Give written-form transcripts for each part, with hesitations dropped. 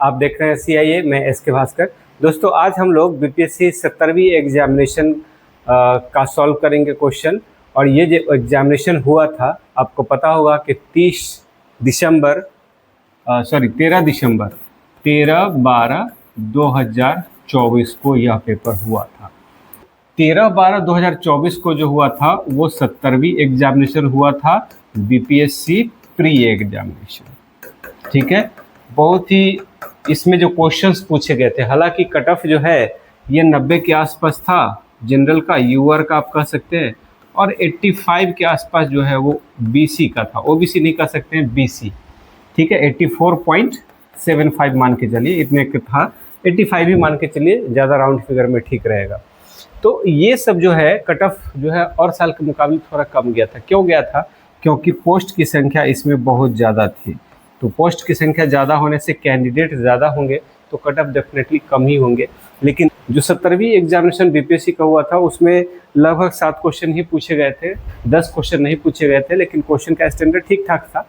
आप देख रहे हैं CIA, मैं SK भास्कर। दोस्तों आज हम लोग BPSC 70वीं एग्जामिनेशन का सॉल्व करेंगे क्वेश्चन। और ये जो एग्जामिनेशन हुआ था, आपको पता होगा कि 13/12/2024 को यह पेपर हुआ था। 13/12/2024 को जो हुआ था वो 70वीं एग्जामिनेशन हुआ था, BPSC प्री एग्जामिनेशन। ठीक है, बहुत ही इसमें जो क्वेश्चंस पूछे गए थे, हालांकि कट ऑफ जो है ये 90 के आसपास था जनरल का, यूआर का आप कह सकते हैं, और 85 के आसपास जो है वो BC का था। OBC नहीं कह सकते हैं, BC। ठीक है, 84.75 मान के चलिए, इतने का था, 85 ही मान के चलिए, ज़्यादा राउंड फिगर में ठीक रहेगा। तो ये सब जो है कट ऑफ जो है और साल के मुकाबले थोड़ा कम गया था। क्यों गया था? क्योंकि पोस्ट की संख्या इसमें बहुत ज़्यादा थी। तो पोस्ट की संख्या ज़्यादा होने से कैंडिडेट ज़्यादा होंगे तो कट ऑफ डेफिनेटली कम ही होंगे। लेकिन जो 70वीं एग्जामिनेशन BPSC का हुआ था उसमें लगभग 7 क्वेश्चन ही पूछे गए थे, 10 क्वेश्चन नहीं पूछे गए थे, लेकिन क्वेश्चन का स्टैंडर्ड ठीक ठाक था।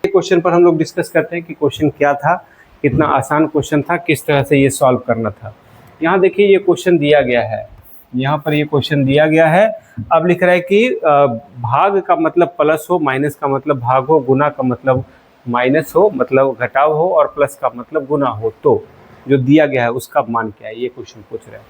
क्वेश्चन पर हम लोग डिस्कस करते हैं कि क्वेश्चन क्या था, कितना आसान क्वेश्चन था, किस तरह से ये सॉल्व करना था। यहाँ देखिए ये क्वेश्चन दिया गया है, यहाँ पर ये क्वेश्चन दिया गया है। अब लिख रहा है कि भाग का मतलब प्लस हो, माइनस का मतलब भाग हो, गुना का मतलब माइनस हो मतलब घटाव हो, और प्लस का मतलब गुना हो। तो जो दिया गया है उसका मान क्या है, ये क्वेश्चन पूछ रहे हैं।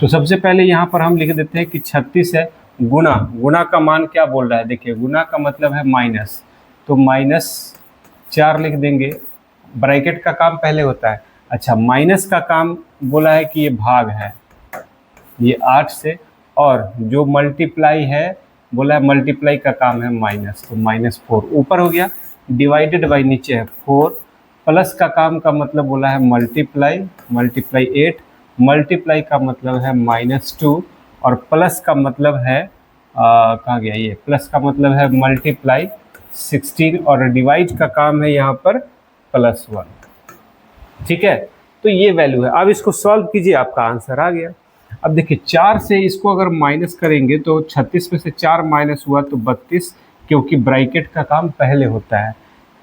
तो सबसे पहले यहाँ पर हम लिख देते हैं कि 36 है, गुना का मान क्या बोल रहा है। देखिए गुना का मतलब है माइनस, तो -4 लिख देंगे। ब्रैकेट का काम पहले होता है। अच्छा, माइनस का काम बोला है कि ये भाग है, ये 8 से, और जो मल्टीप्लाई है बोला है मल्टीप्लाई का काम है माइनस, तो -4 ऊपर हो गया, डिवाइडेड बाई नीचे है 4, प्लस का काम का मतलब बोला है मल्टीप्लाई 8, मल्टीप्लाई का मतलब है -2, और प्लस का मतलब है कहाँ गया ये, प्लस का मतलब है मल्टीप्लाई 16, और डिवाइड का काम है यहाँ पर +1। ठीक है, तो ये वैल्यू है। अब इसको सॉल्व कीजिए, आपका आंसर आ गया। अब देखिए 4 से इसको अगर माइनस करेंगे तो 36 में से 4 माइनस हुआ तो 32, क्योंकि ब्रैकेट का काम पहले होता है।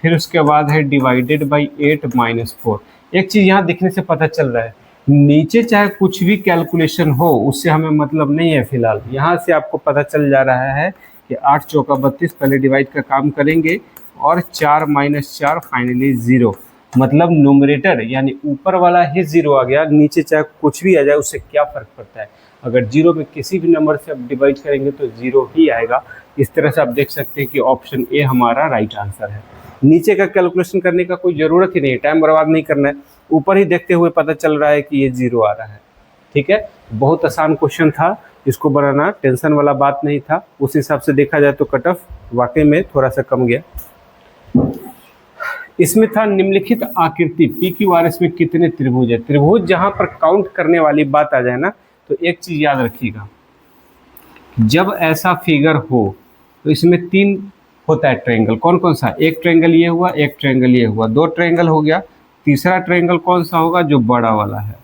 फिर उसके बाद है डिवाइडेड बाई 8 -4। एक चीज़ यहाँ दिखने से पता चल रहा है, नीचे चाहे कुछ भी कैलकुलेशन हो उससे हमें मतलब नहीं है फिलहाल। यहाँ से आपको पता चल जा रहा है कि 8 चौका 32, पहले डिवाइड का काम करेंगे, और 4 - 4 फाइनली 0, मतलब न्यूमरेटर यानी ऊपर वाला ही 0 आ गया। नीचे चाहे कुछ भी आ जाए उससे क्या फ़र्क पड़ता है, अगर 0 में किसी भी नंबर से आप डिवाइड करेंगे तो 0 ही आएगा। इस तरह से आप देख सकते हैं कि ऑप्शन ए हमारा राइट आंसर है। नीचे का कैलकुलेशन करने का कोई ज़रूरत ही नहीं, टाइम बर्बाद नहीं करना है, ऊपर ही देखते हुए पता चल रहा है कि ये 0 आ रहा है। ठीक है, बहुत आसान क्वेश्चन था, इसको बनाना टेंशन वाला बात नहीं था। उस हिसाब से देखा जाए तो कट ऑफ वाकई में थोड़ा सा कम गया। इसमें था निम्नलिखित आकृति PQRS में कितने त्रिभुज है। त्रिभुज जहां पर काउंट करने वाली बात आ जाए ना, तो एक चीज याद रखिएगा, जब ऐसा फिगर हो तो इसमें 3 होता है ट्रायंगल। कौन कौन सा? एक ट्रायंगल ये हुआ, एक ट्रायंगल ये हुआ, 2 ट्रायंगल हो गया। तीसरा ट्रायंगल कौन सा होगा? जो बड़ा वाला है।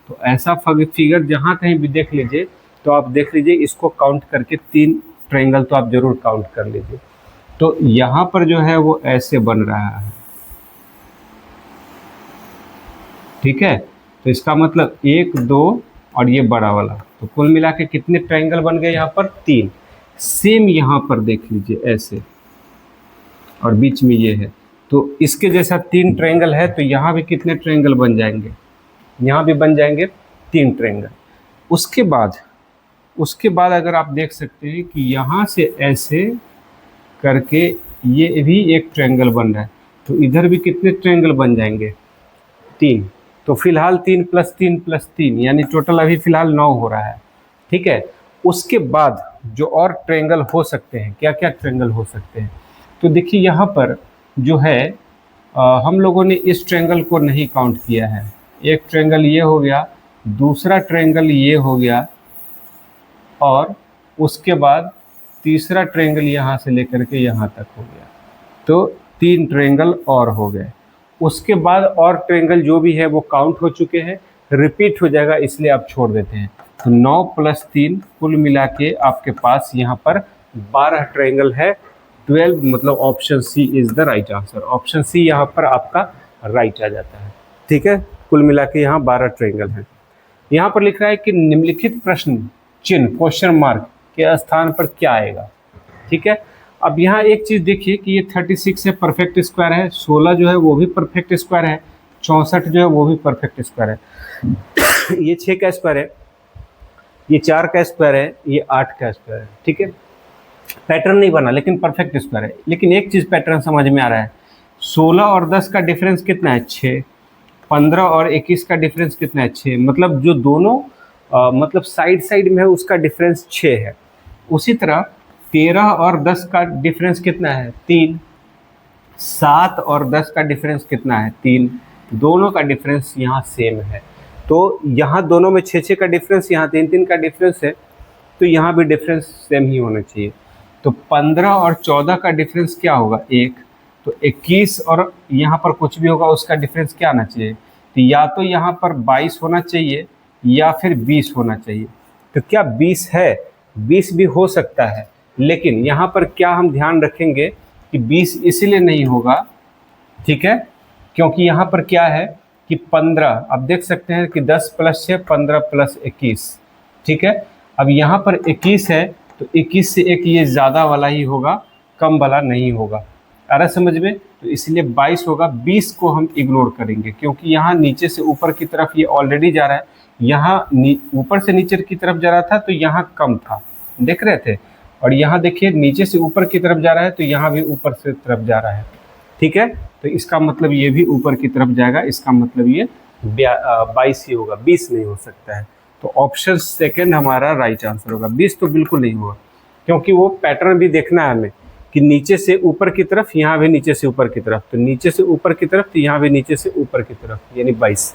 तो ऐसा फिगर जहां कहीं भी देख लीजिए तो आप देख लीजिए, इसको काउंट करके 3 ट्रायंगल तो आप जरूर काउंट कर लीजिए। तो यहाँ पर जो है वो ऐसे बन रहा है। ठीक है, तो इसका मतलब 1 2 और ये बड़ा वाला, तो कुल मिला के कितने ट्रायंगल बन गए यहाँ पर? 3। सेम यहाँ पर देख लीजिए ऐसे, और बीच में ये है, तो इसके जैसा 3 ट्रायंगल है, तो यहाँ भी कितने ट्रायंगल बन जाएंगे? यहाँ भी बन जाएंगे 3 ट्रायंगल। उसके बाद अगर आप देख सकते हैं कि यहाँ से ऐसे करके ये भी एक ट्रायंगल बन रहा है, तो इधर भी कितने ट्रायंगल बन जाएंगे? 3। तो फिलहाल 3 + 3 + 3 यानी टोटल अभी फिलहाल 9 हो रहा है। ठीक है, उसके बाद जो और ट्रायंगल हो सकते हैं, क्या क्या ट्रायंगल हो सकते हैं? तो देखिए यहाँ पर जो है हम लोगों ने इस ट्रायंगल को नहीं काउंट किया है। एक ट्रायंगल ये हो गया, दूसरा ट्रायंगल ये हो गया, और उसके बाद तीसरा ट्रायंगल यहाँ से लेकर के यहाँ तक हो गया, तो 3 ट्रायंगल और हो गए। उसके बाद और ट्रायंगल जो भी है वो काउंट हो चुके हैं, रिपीट हो जाएगा, इसलिए आप छोड़ देते हैं। तो 9 + 3 कुल मिला के आपके पास यहाँ पर 12 ट्रायंगल है। 12 मतलब option C is the right answer. Option C यहाँ पर आपका राइट आ जाता है। ठीक है, कुल मिला के यहाँ 12 ट्रायंगल हैं। यहाँ पर लिख रहा है कि निम्नलिखित प्रश्न चिन्ह क्वेश्चन मार्क के स्थान पर क्या आएगा। ठीक है, अब यहाँ एक चीज़ देखिए कि ये 36 है, परफेक्ट स्क्वायर है, 16 जो है वो भी परफेक्ट स्क्वायर है, 64 जो है वो भी परफेक्ट स्क्वायर है ये 6 का स्क्वायर है, ये 4 का स्क्वायर है, ये 8 का स्क्वायर है। ठीक है, पैटर्न नहीं बना लेकिन परफेक्ट स्क्वायर है। लेकिन एक चीज़ पैटर्न समझ में आ रहा है, 16 और 10 का डिफरेंस कितना है 6, 15 और 21 का डिफरेंस कितना है 6, मतलब जो दोनों मतलब साइड में है उसका डिफरेंस 6 है। उसी तरह 13 और 10 का डिफरेंस कितना है 3, 7 और 10 का डिफरेंस कितना है 3, दोनों का डिफरेंस यहाँ सेम है। तो यहाँ दोनों में 6 का डिफरेंस, यहाँ 3 का डिफरेंस है, तो यहाँ भी डिफरेंस सेम ही होना चाहिए। तो 15 और 14 का डिफरेंस क्या होगा 1, तो 21 और यहाँ पर कुछ भी होगा उसका डिफरेंस क्या आना चाहिए, तो या तो यहाँ पर 22 होना चाहिए या फिर 20 होना चाहिए। तो क्या 20 है, 20 भी हो सकता है, लेकिन यहाँ पर क्या हम ध्यान रखेंगे कि 20 इसलिए नहीं होगा, ठीक है, क्योंकि यहाँ पर क्या है कि 15, आप देख सकते हैं कि 10 + 6 15 + 21। ठीक है, अब यहाँ पर 21 है तो 21 से एक ये ज़्यादा वाला ही होगा, कम वाला नहीं होगा। आ रहा समझ में, तो इसलिए 22 होगा। 20 को हम इग्नोर करेंगे क्योंकि यहाँ नीचे से ऊपर की तरफ ये ऑलरेडी जा रहा है, यहाँ ऊपर से नीचे की तरफ जा रहा था तो यहाँ कम था, देख रहे थे, और यहाँ देखिए नीचे से ऊपर की तरफ जा रहा है तो यहाँ भी ऊपर से तरफ जा रहा है। ठीक है, तो इसका मतलब ये भी ऊपर की तरफ जाएगा, इसका मतलब ये 22 ही होगा, 20 नहीं हो सकता है। तो ऑप्शन सेकंड हमारा राइट आंसर होगा। 20 तो बिल्कुल नहीं होगा, क्योंकि वो पैटर्न भी देखना है हमें कि नीचे से ऊपर की तरफ, यहाँ भी नीचे से ऊपर की तरफ, तो नीचे से ऊपर की तरफ, तो यहाँ भी नीचे से ऊपर की तरफ, यानी 22।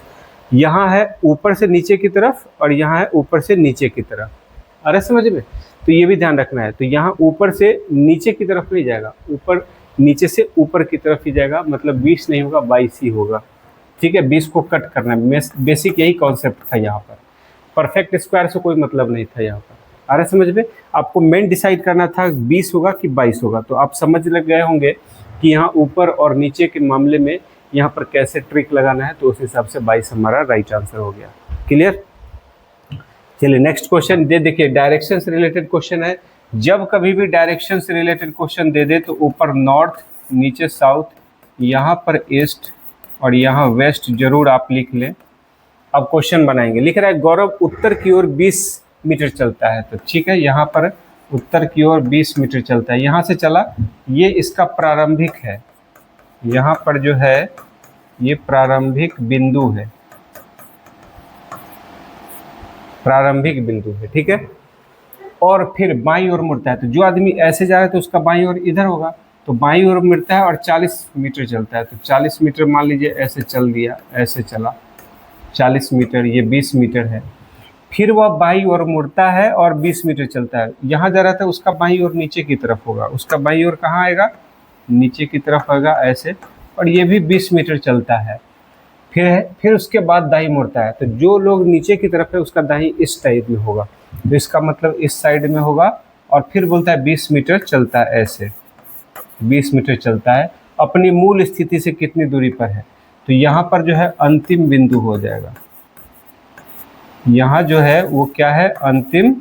यहाँ है ऊपर से नीचे की तरफ और यहाँ है ऊपर से नीचे की तरफ। अरे समझ में, तो ये भी ध्यान रखना है। तो यहाँ ऊपर से नीचे की तरफ नहीं जाएगा, ऊपर नीचे से ऊपर की तरफ ही जाएगा, मतलब 20 नहीं होगा 22 ही होगा। ठीक है, 20 को कट करना है, बेसिक यही कॉन्सेप्ट था यहाँ पर। परफेक्ट स्क्वायर से कोई मतलब नहीं था यहाँ पर। आ रहा समझ में, आपको मेन डिसाइड करना था 20 होगा कि 22 होगा। तो आप समझ लग गए होंगे कि यहाँ ऊपर और नीचे के मामले में यहाँ पर कैसे ट्रिक लगाना है, तो उस हिसाब से 22 हमारा राइट आंसर हो गया। क्लियर, चलिए नेक्स्ट क्वेश्चन दे देखिए, डायरेक्शन से रिलेटेड क्वेश्चन है। जब कभी भी डायरेक्शन से रिलेटेड क्वेश्चन दे दे तो ऊपर नॉर्थ, नीचे साउथ, यहाँ पर ईस्ट और यहाँ वेस्ट जरूर आप लिख लें। अब क्वेश्चन बनाएंगे। लिख रहा है गौरव उत्तर की ओर 20 मीटर चलता है, तो ठीक है, यहाँ पर उत्तर की ओर 20 मीटर चलता है, यहाँ से चला, ये इसका प्रारंभिक है, यहाँ पर जो है ये प्रारंभिक बिंदु है, प्रारंभिक बिंदु है। ठीक है, और फिर बाईं ओर मुड़ता है, तो जो आदमी ऐसे जा रहा है तो उसका बाईं ओर इधर होगा, तो बाईं ओर मुड़ता है और 40 मीटर चलता है, तो 40 मीटर मान लीजिए ऐसे चल दिया, ऐसे चला 40 मीटर, ये 20 मीटर है। फिर वह बाईं ओर मुड़ता है और 20 मीटर चलता है, यहाँ जा रहा था उसका बाईं ओर नीचे की तरफ होगा, उसका बाईं ओर कहाँ आएगा, नीचे की तरफ आएगा ऐसे, और ये भी 20 मीटर चलता है। फिर उसके बाद दाई मुड़ता है, तो जो लोग नीचे की तरफ है उसका दाई इस टाइप में होगा, तो इसका मतलब इस साइड में होगा, और फिर बोलता है 20 मीटर चलता है, ऐसे 20 मीटर चलता है, अपनी मूल स्थिति से कितनी दूरी पर है, तो यहाँ पर जो है अंतिम बिंदु हो जाएगा, यहाँ जो है वो क्या है, अंतिम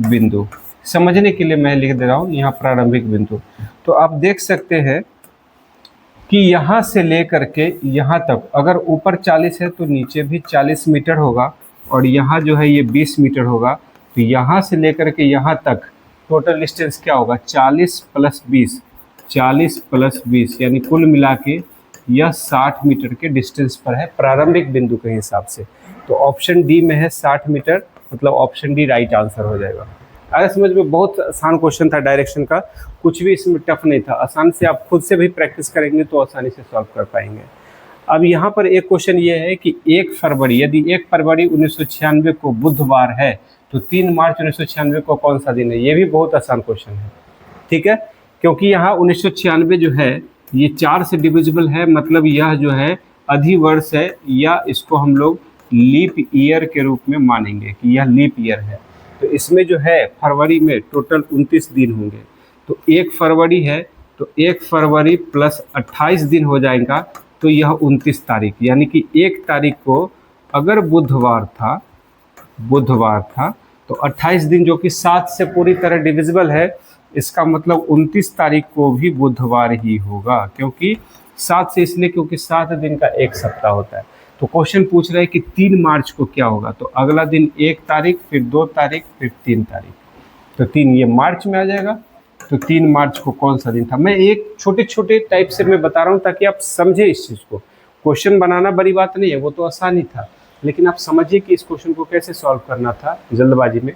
बिंदु। समझने के लिए मैं लिख दे रहा हूँ यहाँ प्रारंभिक बिंदु। तो आप देख सकते हैं कि यहाँ से लेकर के यहाँ तक अगर ऊपर 40 है तो नीचे भी 40 मीटर होगा, और यहाँ जो है ये 20 मीटर होगा, तो यहाँ से लेकर के यहाँ तक टोटल डिस्टेंस क्या होगा, 40 + 20, 40 + 20, यानी कुल मिला के यह 60 मीटर के डिस्टेंस पर है प्रारंभिक बिंदु के हिसाब से। तो ऑप्शन डी में है 60 मीटर, मतलब ऑप्शन डी राइट आंसर हो जाएगा। अगर समझ में, बहुत आसान क्वेश्चन था डायरेक्शन का, कुछ भी इसमें टफ नहीं था, आसान से आप खुद से भी प्रैक्टिस करेंगे तो आसानी से सॉल्व कर पाएंगे। अब यहाँ पर एक क्वेश्चन ये है कि 1 फरवरी, यदि 1 फरवरी 1996 को बुधवार है तो 3 मार्च 1996 को कौन सा दिन है। ये भी बहुत आसान क्वेश्चन है, ठीक है, क्योंकि यहाँ 1996 जो है ये 4 से डिविजिबल है, मतलब यह जो है अधिवर्ष है, या इसको हम लोग लीप ईयर के रूप में मानेंगे कि यह लीप ईयर है। तो इसमें जो है फरवरी में टोटल 29 दिन होंगे, तो 1 फरवरी है तो 1 फरवरी + 28 दिन हो जाएगा, तो यह 29 तारीख, यानी कि 1 तारीख को अगर बुधवार था तो 28 दिन जो कि 7 से पूरी तरह डिविजिबल है, इसका मतलब 29 तारीख को भी बुधवार ही होगा। क्योंकि 7 से इसलिए क्योंकि 7 दिन का एक सप्ताह होता है। तो क्वेश्चन पूछ रहा है कि 3 मार्च को क्या होगा, तो अगला दिन 1 तारीख, फिर 2 तारीख, फिर 3 तारीख, तो 3 ये मार्च में आ जाएगा। तो 3 मार्च को कौन सा दिन था, मैं एक छोटे छोटे टाइप से मैं बता रहा हूँ ताकि आप समझे इस चीज़ को। क्वेश्चन बनाना बड़ी बात नहीं है, वो तो आसान ही था, लेकिन आप समझिए कि इस क्वेश्चन को कैसे सॉल्व करना था जल्दबाजी में,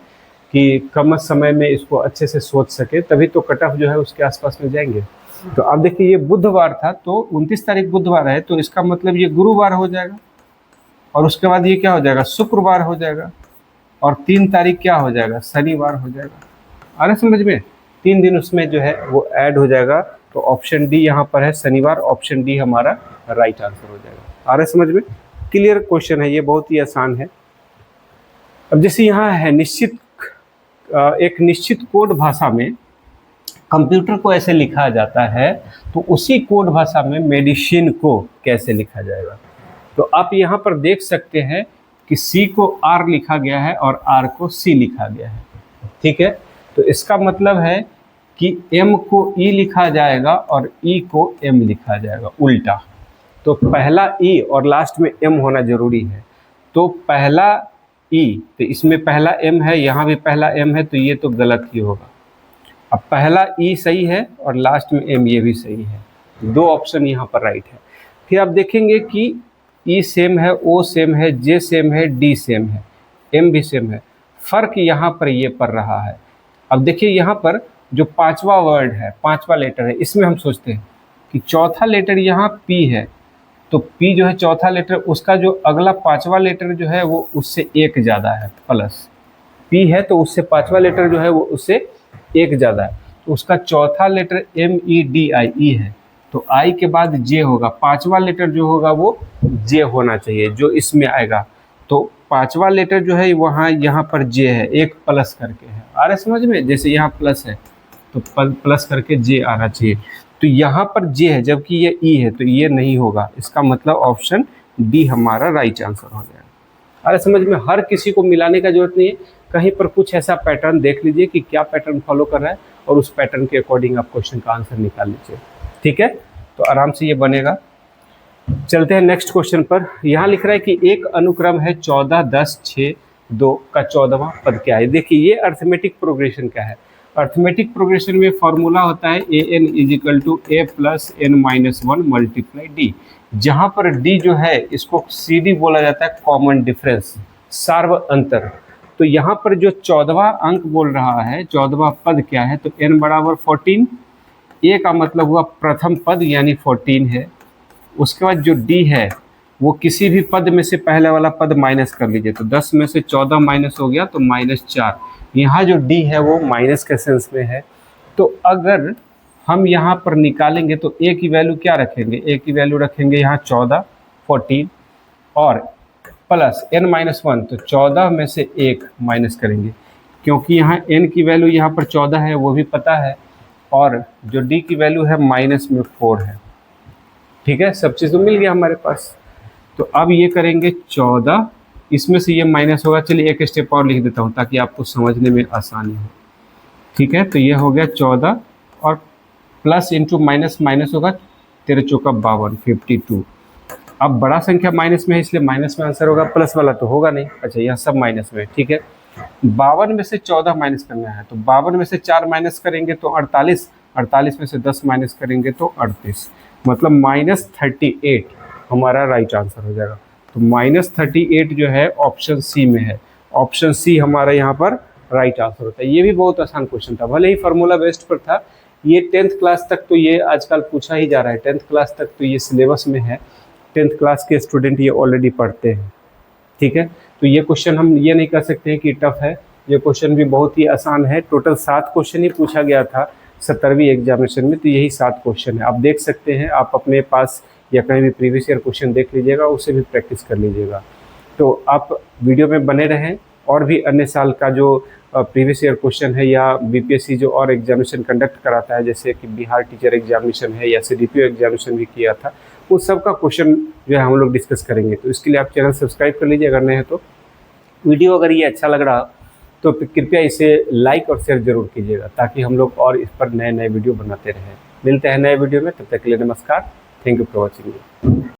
कि कम समय में इसको अच्छे से सोच सके, तभी तो कट ऑफ जो है उसके आसपास में जाएंगे। तो अब देखिए ये बुधवार था, तो 29 तारीख बुधवार है, तो इसका मतलब ये गुरुवार हो जाएगा, और उसके बाद ये क्या हो जाएगा, शुक्रवार हो जाएगा, और 3 तारीख क्या हो जाएगा, शनिवार हो जाएगा। आ रहा समझ में, 3 दिन उसमें जो है वो ऐड हो जाएगा। तो ऑप्शन डी यहाँ पर है शनिवार, ऑप्शन डी हमारा राइट आंसर हो जाएगा। आ रहा समझ में, क्लियर क्वेश्चन है ये, बहुत ही आसान है। अब जैसे यहाँ है एक निश्चित कोड भाषा में कंप्यूटर को ऐसे लिखा जाता है, तो उसी कोड भाषा में मेडिसिन को कैसे लिखा जाएगा। तो आप यहाँ पर देख सकते हैं कि C को R लिखा गया है और R को C लिखा गया है, ठीक है। तो इसका मतलब है कि M को E लिखा जाएगा और E को M लिखा जाएगा, उल्टा। तो पहला E और लास्ट में M होना जरूरी है। तो पहला E, तो इसमें पहला M है, यहाँ भी पहला M है, तो ये तो गलत ही होगा। अब पहला E सही है और लास्ट में M, ये भी सही है। 2 ऑप्शन यहाँ पर राइट है। फिर आप देखेंगे कि E सेम है, O सेम है, J सेम है, D सेम है, M भी सेम है। फर्क यहाँ पर ये पड़ रहा है। अब देखिए यहाँ पर जो 5वां वर्ड है, 5वां लेटर है, इसमें हम सोचते हैं कि चौथा लेटर यहाँ P है, तो P जो है चौथा लेटर, उसका जो अगला 5वां लेटर जो है वो उससे 1 ज़्यादा है, प्लस P है तो उससे 5वां लेटर जो है वो उससे 1 ज़्यादा है, तो उसका चौथा लेटर MEDIE है, तो I के बाद J होगा, 5वां लेटर जो होगा वो J होना चाहिए जो इसमें आएगा। तो 5वां लेटर जो है वहाँ यहाँ पर J है, 1 प्लस करके है। आ रहा समझ में, जैसे यहाँ प्लस है तो प्लस करके J आना चाहिए। तो यहाँ पर J है जबकि ये E है, तो ये नहीं होगा। इसका मतलब ऑप्शन डी हमारा राइट आंसर हो जाएगा। अरे समझ में, हर किसी को मिलाने का जरूरत नहीं है, कहीं पर कुछ ऐसा पैटर्न देख लीजिए कि क्या पैटर्न फॉलो कर रहा है, और उस पैटर्न के अकॉर्डिंग आप क्वेश्चन का आंसर निकाल लीजिए, ठीक है। तो आराम से ये बनेगा। चलते हैं नेक्स्ट क्वेश्चन पर। यहाँ लिख रहा है कि एक अनुक्रम है 14, 10, 6, 2 का 14वां पद क्या है। देखिए ये अर्थमेटिक प्रोग्रेशन क्या है। अर्थमेटिक प्रोग्रेशन में फॉर्मूला होता है AN = A + n-1 × D, जहाँ पर D जो है इसको CD बोला जाता है, कॉमन डिफरेंस, सार्व अंतर। तो यहाँ पर जो 14वां अंक बोल रहा है, 14वां पद क्या है, तो n = 14, A का मतलब हुआ प्रथम पद यानी 14 है। उसके बाद जो D है वो किसी भी पद में से पहले वाला पद माइनस कर लीजिए, तो 10 में से 14 माइनस हो गया तो -4। यहाँ जो D है वो माइनस के सेंस में है। तो अगर हम यहाँ पर निकालेंगे तो A की वैल्यू क्या रखेंगे, A की वैल्यू रखेंगे यहाँ 14, 14 और प्लस n-1, तो 14 में से 1 माइनस करेंगे, क्योंकि यहाँ n की वैल्यू यहाँ पर 14 है वो भी पता है, और जो D की वैल्यू है -4 है, ठीक है। सब चीज़ तो मिल गया हमारे पास। तो अब ये करेंगे 14, इसमें से ये माइनस होगा। चलिए एक स्टेप और लिख देता हूँ ताकि आपको समझने में आसानी हो, ठीक है। तो ये हो गया 14 और प्लस इंटू माइनस, माइनस होगा 13 चौका 52, 52। अब बड़ा संख्या माइनस में है इसलिए माइनस में आंसर होगा, प्लस वाला तो होगा नहीं। अच्छा यहाँ सब माइनस में, ठीक है। 52 में से 14 माइनस करना है, तो 52 में से 4 माइनस करेंगे तो 48, 48 में से 10 माइनस करेंगे तो 38, मतलब -38 हमारा राइट आंसर हो जाएगा। तो -38 जो है ऑप्शन सी में है, ऑप्शन सी हमारा यहाँ पर राइट आंसर होता है। ये भी बहुत आसान क्वेश्चन था, भले ही फार्मूला बेस्ड पर था। ये 10th क्लास तक तो ये आजकल पूछा ही जा रहा है, 10th क्लास तक तो ये सिलेबस में है, 10th क्लास के स्टूडेंट ये ऑलरेडी पढ़ते हैं, ठीक है। तो ये क्वेश्चन हम ये नहीं कर सकते हैं कि टफ है, ये क्वेश्चन भी बहुत ही आसान है। टोटल 7 क्वेश्चन ही पूछा गया था 17वीं एग्जामिनेशन में, तो यही 7 क्वेश्चन है। आप देख सकते हैं, आप अपने पास या कहीं भी प्रीवियस ईयर क्वेश्चन देख लीजिएगा, उससे भी प्रैक्टिस कर लीजिएगा। तो आप वीडियो में बने रहें और भी अन्य साल का जो प्रीवियस ईयर क्वेश्चन है या बीपीएससी जो और एग्जामिनेशन कंडक्ट कराता है, जैसे कि बिहार टीचर एग्जामिनेशन है या सीडीपीओ एग्जामिनेशन भी किया था, उस सब का क्वेश्चन जो है हम लोग डिस्कस करेंगे। तो इसके लिए आप चैनल सब्सक्राइब कर लीजिए अगर नए हैं तो। वीडियो अगर ये अच्छा लग रहा तो कृपया इसे लाइक और शेयर जरूर कीजिएगा, ताकि हम लोग और इस पर नए नए वीडियो बनाते रहें। मिलते हैं नए वीडियो में, तब तक के लिए नमस्कार। Thank you for watching.